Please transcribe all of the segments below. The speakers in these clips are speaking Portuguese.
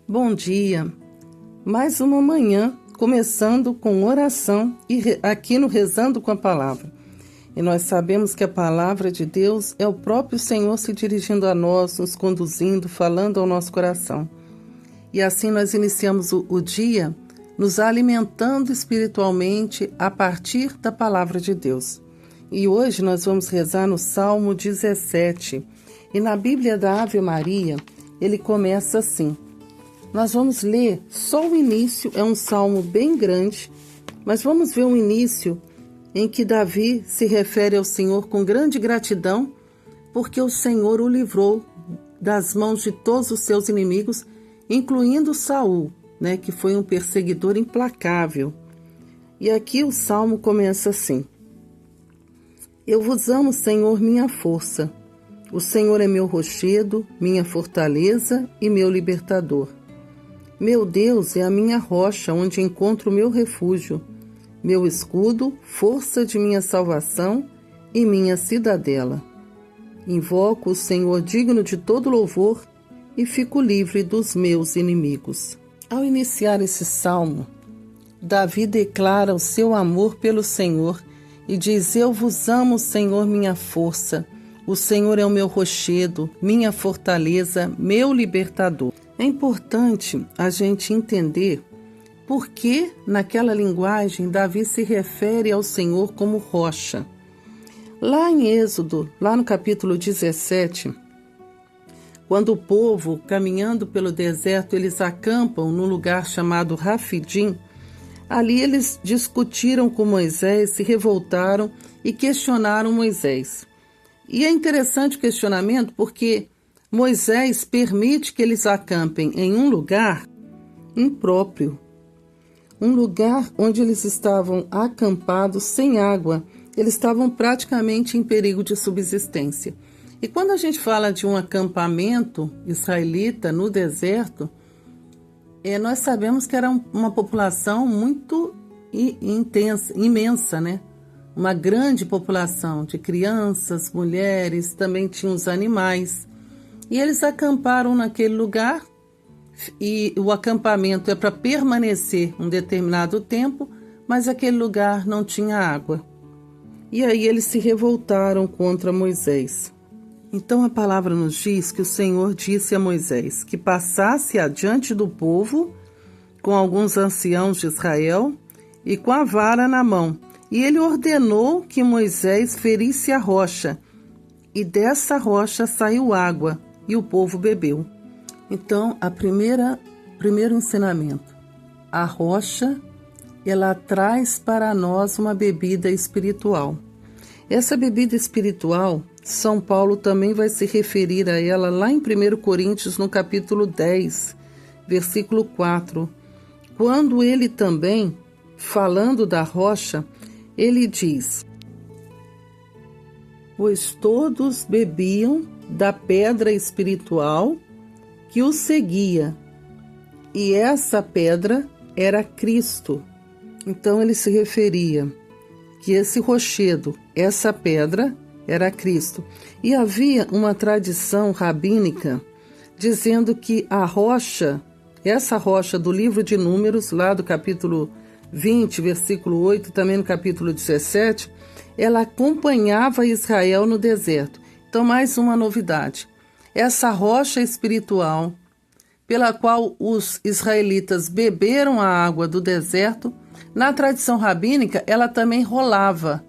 Bom dia, mais uma manhã, começando com oração e aqui no Rezando com a Palavra. E nós sabemos que a Palavra de Deus é o próprio Senhor se dirigindo a nós, nos conduzindo, falando ao nosso coração. E assim nós iniciamos o dia nos alimentando espiritualmente a partir da Palavra de Deus. E hoje nós vamos rezar no Salmo 17. E na Bíblia da Ave Maria, ele começa assim. Nós vamos ler só o início, é um salmo bem grande, mas vamos ver um início em que Davi se refere ao Senhor com grande gratidão, porque o Senhor o livrou das mãos de todos os seus inimigos, incluindo Saul, que foi um perseguidor implacável. E aqui o salmo começa assim. Eu vos amo, Senhor, minha força. O Senhor é meu rochedo, minha fortaleza e meu libertador. Meu Deus é a minha rocha, onde encontro o meu refúgio, meu escudo, força de minha salvação e minha cidadela. Invoco o Senhor digno de todo louvor e fico livre dos meus inimigos. Ao iniciar esse salmo, Davi declara o seu amor pelo Senhor e diz: Eu vos amo, Senhor, minha força. O Senhor é o meu rochedo, minha fortaleza, meu libertador. É importante a gente entender por que, naquela linguagem, Davi se refere ao Senhor como rocha. Lá em Êxodo, lá no capítulo 17, quando o povo, caminhando pelo deserto, eles acampam no lugar chamado Rafidim, ali eles discutiram com Moisés, se revoltaram e questionaram Moisés. E é interessante o questionamento porque Moisés permite que eles acampem em um lugar impróprio, um lugar onde eles estavam acampados sem água, eles estavam praticamente em perigo de subsistência. E quando a gente fala de um acampamento israelita no deserto, nós sabemos que era uma população muito intensa, imensa, Uma grande população de crianças, mulheres, também tinha os animais. E eles acamparam naquele lugar, e o acampamento é para permanecer um determinado tempo, mas aquele lugar não tinha água. E aí eles se revoltaram contra Moisés. Então a palavra nos diz que o Senhor disse a Moisés que passasse adiante do povo com alguns anciãos de Israel e com a vara na mão. E ele ordenou que Moisés ferisse a rocha, e dessa rocha saiu água, e o povo bebeu. Então, primeiro ensinamento. A rocha, ela traz para nós uma bebida espiritual. Essa bebida espiritual, São Paulo também vai se referir a ela lá em 1 Coríntios, no capítulo 10, versículo 4. Quando ele também, falando da rocha, ele diz: pois todos bebiam da pedra espiritual que os seguia, e essa pedra era Cristo. Então ele se referia que esse rochedo, essa pedra, era Cristo. E havia uma tradição rabínica dizendo que a rocha, essa rocha do livro de Números, lá do capítulo 20, versículo 8, também no capítulo 17, ela acompanhava Israel no deserto. Então, mais uma novidade. Essa rocha espiritual, pela qual os israelitas beberam a água do deserto, na tradição rabínica, ela também rolava.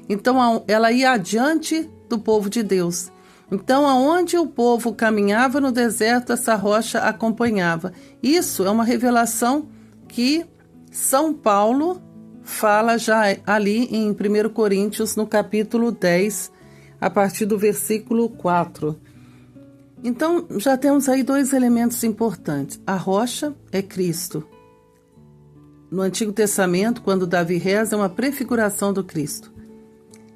Então, ela ia adiante do povo de Deus. Então, aonde o povo caminhava no deserto, essa rocha acompanhava. Isso é uma revelação que São Paulo fala já ali em 1 Coríntios, no capítulo 10, a partir do versículo 4. Então, já temos aí dois elementos importantes. A rocha é Cristo. No Antigo Testamento, quando Davi reza, é uma prefiguração do Cristo.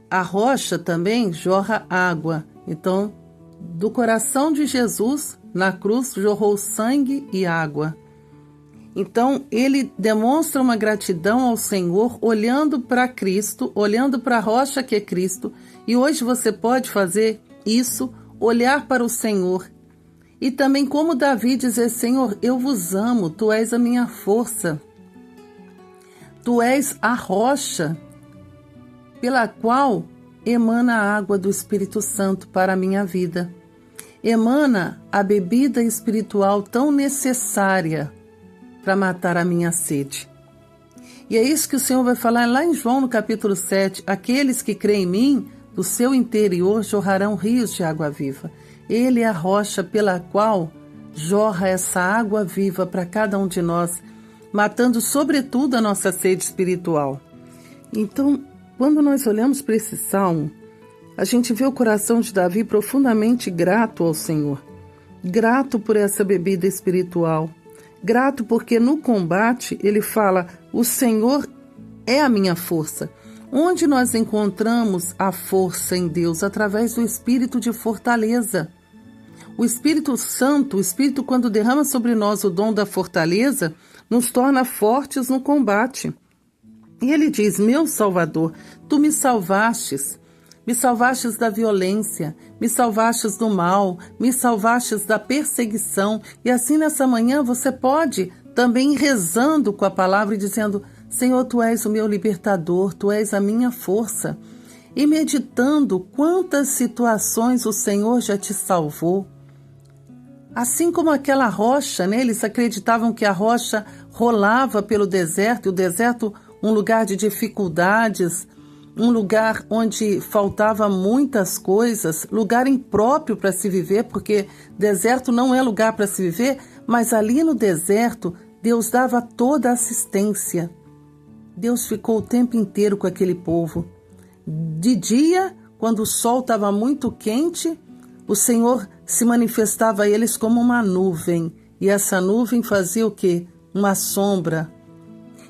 A rocha também jorra água. Então, do coração de Jesus, na cruz, jorrou sangue e água. Então, ele demonstra uma gratidão ao Senhor, olhando para Cristo, olhando para a rocha que é Cristo. E hoje você pode fazer isso, olhar para o Senhor E também como Davi dizer, Senhor, eu vos amo, tu és a minha força. Tu és a rocha pela qual emana a água do Espírito Santo para a minha vida. Emana a bebida espiritual tão necessária para matar a minha sede. E é isso que o Senhor vai falar lá em João, no capítulo 7. Aqueles que creem em mim, do seu interior jorrarão rios de água viva. Ele é a rocha pela qual jorra essa água viva para cada um de nós, matando sobretudo a nossa sede espiritual. Então, quando nós olhamos para esse salmo, a gente vê o coração de Davi profundamente grato ao Senhor. Grato por essa bebida espiritual. Grato porque no combate ele fala, o Senhor é a minha força. Onde nós encontramos a força em Deus? Através do espírito de fortaleza. O Espírito Santo, o Espírito, quando derrama sobre nós o dom da fortaleza, nos torna fortes no combate. E ele diz, meu Salvador, tu me salvastes da violência, me salvastes do mal, me salvastes da perseguição. E assim nessa manhã você pode também ir rezando com a palavra e dizendo, Senhor, tu és o meu libertador, tu és a minha força. E meditando quantas situações o Senhor já te salvou. Assim como aquela rocha, né? Eles acreditavam que a rocha rolava pelo deserto, e o deserto um lugar de dificuldades, um lugar onde faltava muitas coisas, lugar impróprio para se viver, porque deserto não é lugar para se viver, mas ali no deserto Deus dava toda a assistência. Deus ficou o tempo inteiro com aquele povo. De dia, quando o sol estava muito quente, o Senhor se manifestava a eles como uma nuvem, e essa nuvem fazia o quê? Uma sombra.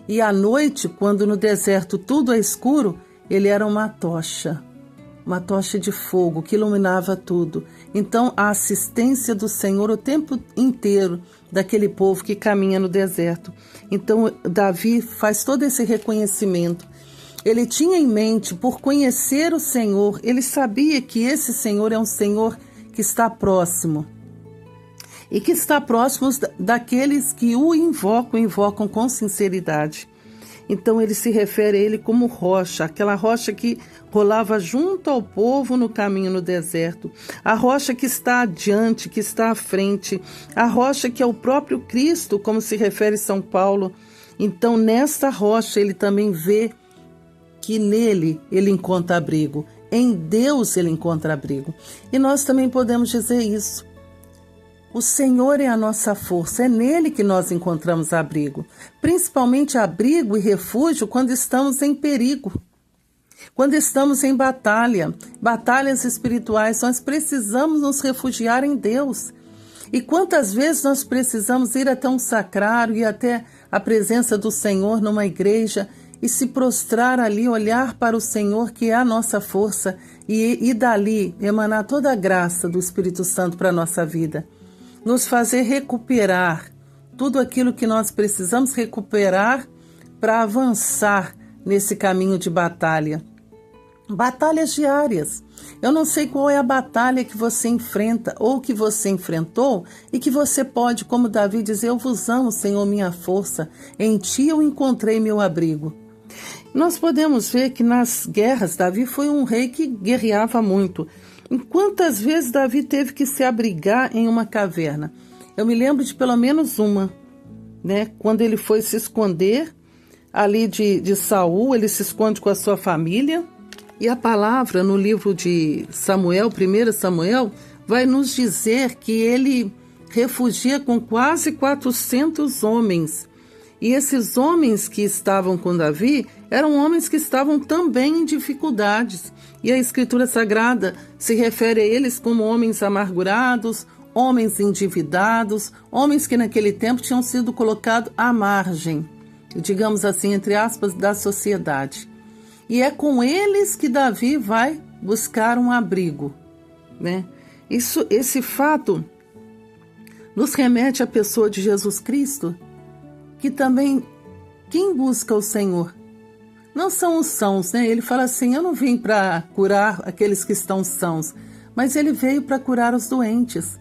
E à noite, quando no deserto tudo é escuro, ele era uma tocha de fogo que iluminava tudo. Então, a assistência do Senhor o tempo inteiro daquele povo que caminha no deserto. Então, Davi faz todo esse reconhecimento. Ele tinha em mente, por conhecer o Senhor, ele sabia que esse Senhor é um Senhor que está próximo. E que está próximo daqueles que o invocam com sinceridade. Então ele se refere a ele como rocha, aquela rocha que rolava junto ao povo no caminho no deserto, a rocha que está adiante, que está à frente, a rocha que é o próprio Cristo, como se refere São Paulo. Então nessa rocha ele também vê que nele ele encontra abrigo, em Deus ele encontra abrigo. E nós também podemos dizer isso. O Senhor é a nossa força, é nele que nós encontramos abrigo, principalmente abrigo e refúgio quando estamos em perigo, quando estamos em batalhas espirituais, nós precisamos nos refugiar em Deus. E quantas vezes nós precisamos ir até um sacrário, ir até a presença do Senhor numa igreja e se prostrar ali, olhar para o Senhor que é a nossa força e dali emanar toda a graça do Espírito Santo para a nossa vida. Nos fazer recuperar tudo aquilo que nós precisamos recuperar para avançar nesse caminho de batalha. Batalhas diárias. Eu não sei qual é a batalha que você enfrenta ou que você enfrentou e que você pode, como Davi, dizer, eu vos amo, Senhor, minha força, em ti eu encontrei meu abrigo. Nós podemos ver que nas guerras, Davi foi um rei que guerreava muito. Quantas vezes Davi teve que se abrigar em uma caverna? Eu me lembro de pelo menos uma, né? Quando ele foi se esconder ali de Saul, ele se esconde com a sua família. E a palavra no livro de Samuel, 1 Samuel, vai nos dizer que ele refugia com quase 400 homens. E esses homens que estavam com Davi eram homens que estavam também em dificuldades. E a Escritura Sagrada se refere a eles como homens amargurados, homens endividados, homens que naquele tempo tinham sido colocados à margem, digamos assim, entre aspas, da sociedade. E é com eles que Davi vai buscar um abrigo, né? Esse fato nos remete à pessoa de Jesus Cristo, que também, quem busca o Senhor não são os sãos, né? Ele fala assim, eu não vim para curar aqueles que estão sãos, mas ele veio para curar os doentes.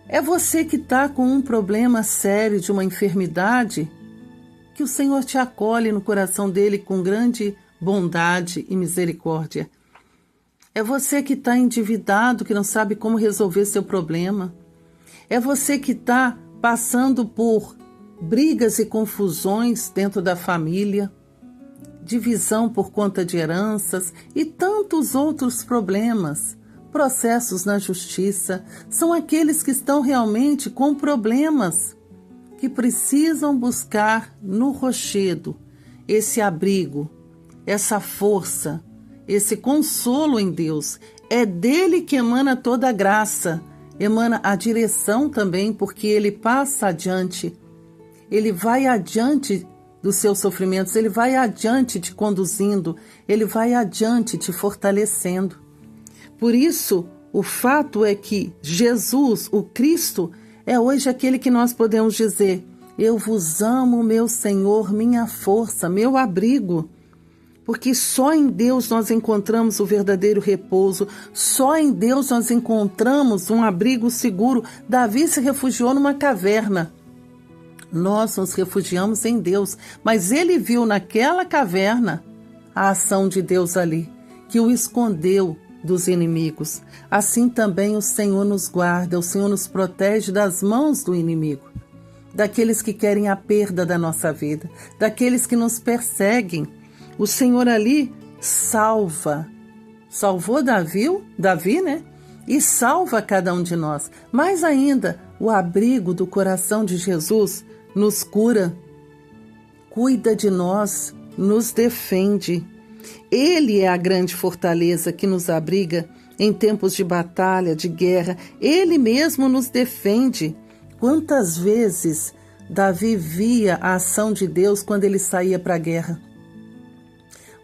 É você que está com um problema sério de uma enfermidade, que o Senhor te acolhe no coração dele com grande bondade e misericórdia. É você que está endividado, que não sabe como resolver seu problema. É você que está passando por brigas e confusões dentro da família, divisão por conta de heranças e tantos outros problemas. Processos na justiça são aqueles que estão realmente com problemas, que precisam buscar no rochedo esse abrigo, essa força, esse consolo em Deus. É dele que emana toda a graça, emana a direção também, porque ele passa adiante, ele vai adiante dos seus sofrimentos, ele vai adiante te conduzindo, ele vai adiante te fortalecendo. Por isso, o fato é que Jesus, o Cristo, é hoje aquele que nós podemos dizer: eu vos amo, meu Senhor, minha força, meu abrigo. Porque só em Deus nós encontramos o verdadeiro repouso, só em Deus nós encontramos um abrigo seguro. Davi se refugiou numa caverna. Nós nos refugiamos em Deus, mas ele viu naquela caverna a ação de Deus ali, que o escondeu dos inimigos. Assim também o Senhor nos guarda, o Senhor nos protege das mãos do inimigo, daqueles que querem a perda da nossa vida, daqueles que nos perseguem. O Senhor ali salvou Davi, né? E salva cada um de nós. Mais ainda, o abrigo do coração de Jesus nos cura, cuida de nós, nos defende. Ele é a grande fortaleza que nos abriga em tempos de batalha, de guerra. Ele mesmo nos defende. Quantas vezes Davi via a ação de Deus quando ele saía para a guerra?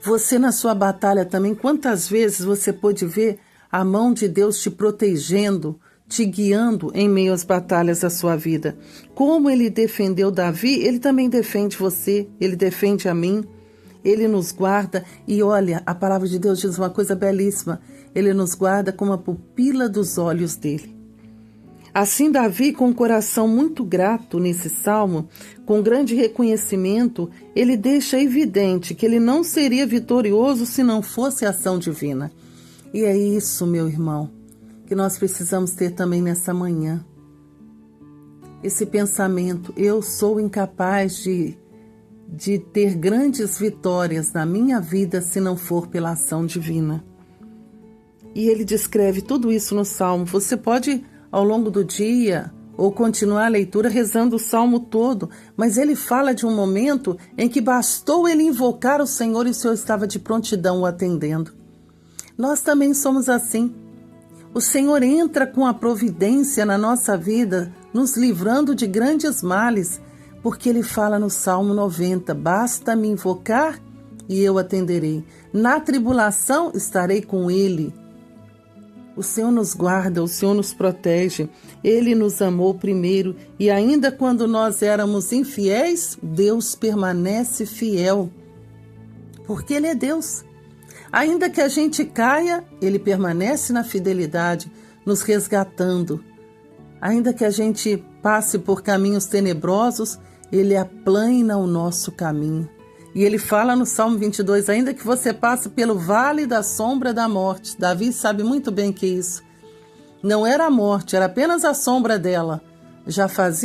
Você na sua batalha também, quantas vezes você pôde ver a mão de Deus te protegendo, te guiando em meio às batalhas da sua vida? Como ele defendeu Davi, ele também defende você, ele defende a mim, ele nos guarda. E olha, a palavra de Deus diz uma coisa belíssima: ele nos guarda como a pupila dos olhos dele. Assim, Davi, com um coração muito grato nesse salmo, com grande reconhecimento, ele deixa evidente que ele não seria vitorioso se não fosse a ação divina. E é isso, meu irmão, que nós precisamos ter também nessa manhã. Esse pensamento: eu sou incapaz de ter grandes vitórias na minha vida se não for pela ação divina. E ele descreve tudo isso no salmo. Você pode, ao longo do dia, ou continuar a leitura rezando o salmo todo, mas ele fala de um momento em que bastou ele invocar o Senhor e o Senhor estava de prontidão o atendendo. Nós também somos assim. O Senhor entra com a providência na nossa vida, nos livrando de grandes males, porque ele fala no Salmo 90, basta me invocar e eu atenderei. Na tribulação estarei com ele. O Senhor nos guarda, o Senhor nos protege. Ele nos amou primeiro e ainda quando nós éramos infiéis, Deus permanece fiel, porque Ele é Deus. Ainda que a gente caia, Ele permanece na fidelidade, nos resgatando. Ainda que a gente passe por caminhos tenebrosos, Ele aplana o nosso caminho. E ele fala no Salmo 22, ainda que você passe pelo vale da sombra da morte. Davi sabe muito bem que isso não era a morte, era apenas a sombra dela. Já faz,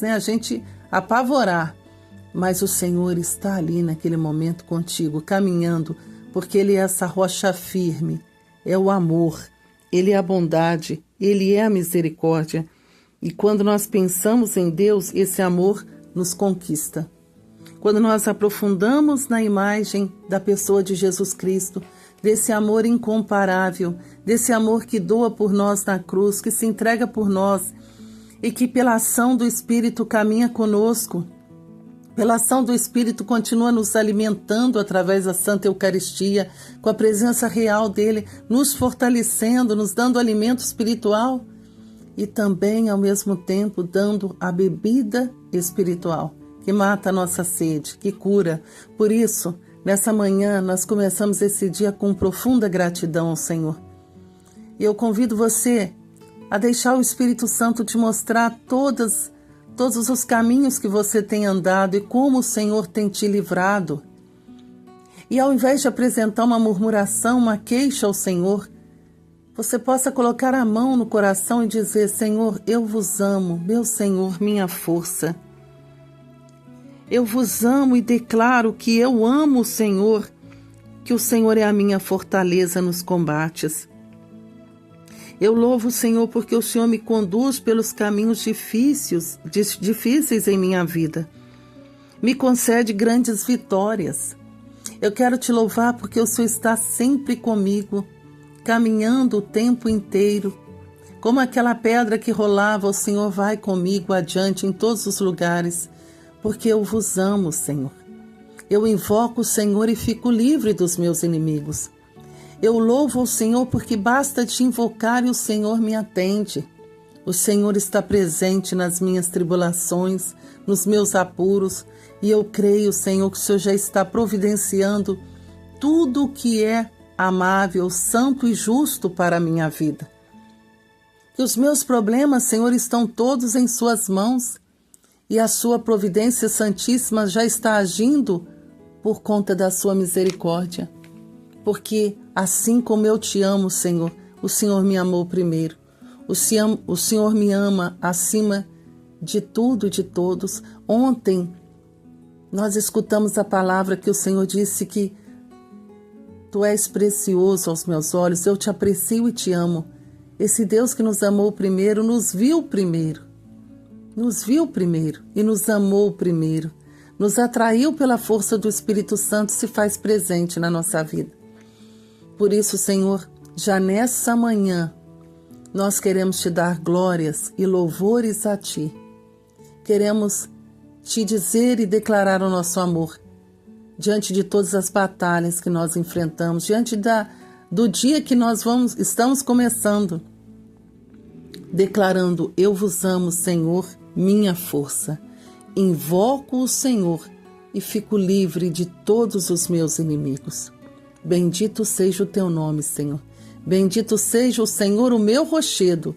né, a gente apavorar. Mas o Senhor está ali naquele momento contigo, caminhando, porque Ele é essa rocha firme, é o amor, Ele é a bondade, Ele é a misericórdia. E quando nós pensamos em Deus, esse amor nos conquista. Quando nós aprofundamos na imagem da pessoa de Jesus Cristo, desse amor incomparável, desse amor que doa por nós na cruz, que se entrega por nós e que pela ação do Espírito caminha conosco, pela ação do Espírito continua nos alimentando através da Santa Eucaristia, com a presença real dele, nos fortalecendo, nos dando alimento espiritual e também, ao mesmo tempo, dando a bebida espiritual, que mata a nossa sede, que cura. Por isso, nessa manhã, nós começamos esse dia com profunda gratidão ao Senhor. E eu convido você a deixar o Espírito Santo te mostrar todos os caminhos que você tem andado e como o Senhor tem te livrado. E ao invés de apresentar uma murmuração, uma queixa ao Senhor, você possa colocar a mão no coração e dizer: Senhor, eu vos amo, meu Senhor, minha força. Eu vos amo e declaro que eu amo o Senhor, que o Senhor é a minha fortaleza nos combates. Eu louvo o Senhor porque o Senhor me conduz pelos caminhos difíceis em minha vida. Me concede grandes vitórias. Eu quero te louvar porque o Senhor está sempre comigo, caminhando o tempo inteiro. Como aquela pedra que rolava, o Senhor vai comigo adiante em todos os lugares, porque eu vos amo, Senhor. Eu invoco o Senhor e fico livre dos meus inimigos. Eu louvo o Senhor porque basta te invocar e o Senhor me atende. O Senhor está presente nas minhas tribulações, nos meus apuros, e eu creio, Senhor, que o Senhor já está providenciando tudo o que é amável, santo e justo para a minha vida. Que os meus problemas, Senhor, estão todos em suas mãos, e a sua providência santíssima já está agindo por conta da sua misericórdia. Porque assim como eu te amo, Senhor, o Senhor me amou primeiro. O Senhor me ama acima de tudo e de todos. Ontem nós escutamos a palavra que o Senhor disse que tu és precioso aos meus olhos, eu te aprecio e te amo. Esse Deus que nos amou primeiro, nos viu primeiro e nos amou primeiro. Nos atraiu pela força do Espírito Santo, se faz presente na nossa vida. Por isso, Senhor, já nessa manhã, nós queremos te dar glórias e louvores a ti. Queremos te dizer e declarar o nosso amor diante de todas as batalhas que nós enfrentamos, diante do dia que estamos começando, declarando: eu vos amo, Senhor, minha força. Invoco o Senhor e fico livre de todos os meus inimigos. Bendito seja o teu nome, Senhor. Bendito seja o Senhor, o meu rochedo,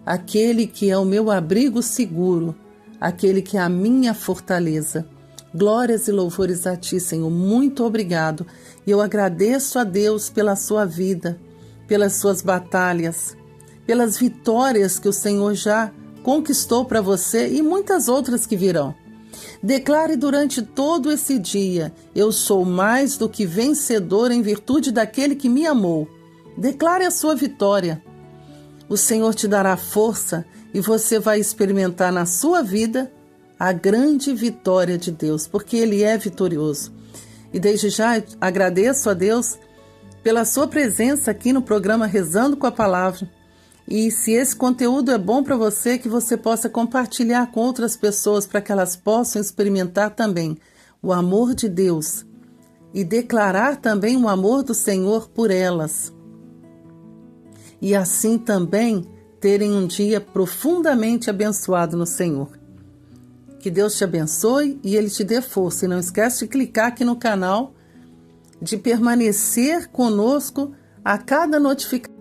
aquele que é o meu abrigo seguro, aquele que é a minha fortaleza. Glórias e louvores a ti, Senhor. Muito obrigado. E eu agradeço a Deus pela sua vida, pelas suas batalhas, pelas vitórias que o Senhor já conquistou para você e muitas outras que virão. Declare durante todo esse dia: eu sou mais do que vencedor em virtude daquele que me amou. Declare a sua vitória. O Senhor te dará força e você vai experimentar na sua vida a grande vitória de Deus, porque Ele é vitorioso. E desde já agradeço a Deus pela sua presença aqui no programa Rezando com a Palavra. E se esse conteúdo é bom para você, que você possa compartilhar com outras pessoas para que elas possam experimentar também o amor de Deus e declarar também o amor do Senhor por elas. E assim também terem um dia profundamente abençoado no Senhor. Que Deus te abençoe e Ele te dê força. E não esquece de clicar aqui no canal, de permanecer conosco a cada notificação.